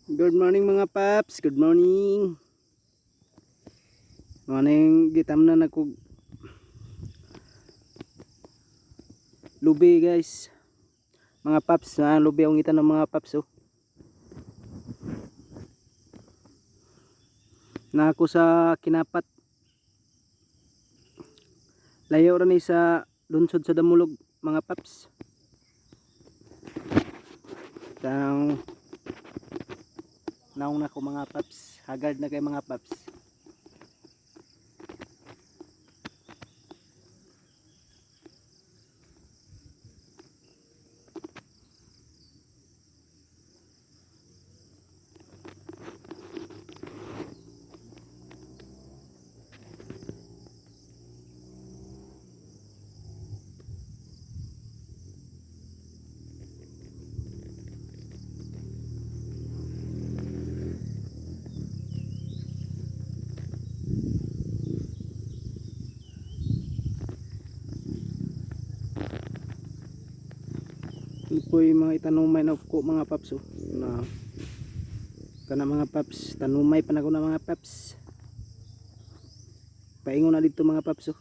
Good morning mga paps, good morning. Morning, gitam na nagkog lubi guys. Mga paps, lubi ang itan ng mga paps oh. Na ako sa kinapat. Layo ra ni sa lunsod sa Damulog mga paps. Tang naong na ko mga paps, hagard na kay mga paps. Ito po yung mga itanumay na ko mga paps oh. Na kana mga paps, tanumay pa na ko na mga paps. Paingon na dito mga paps oh.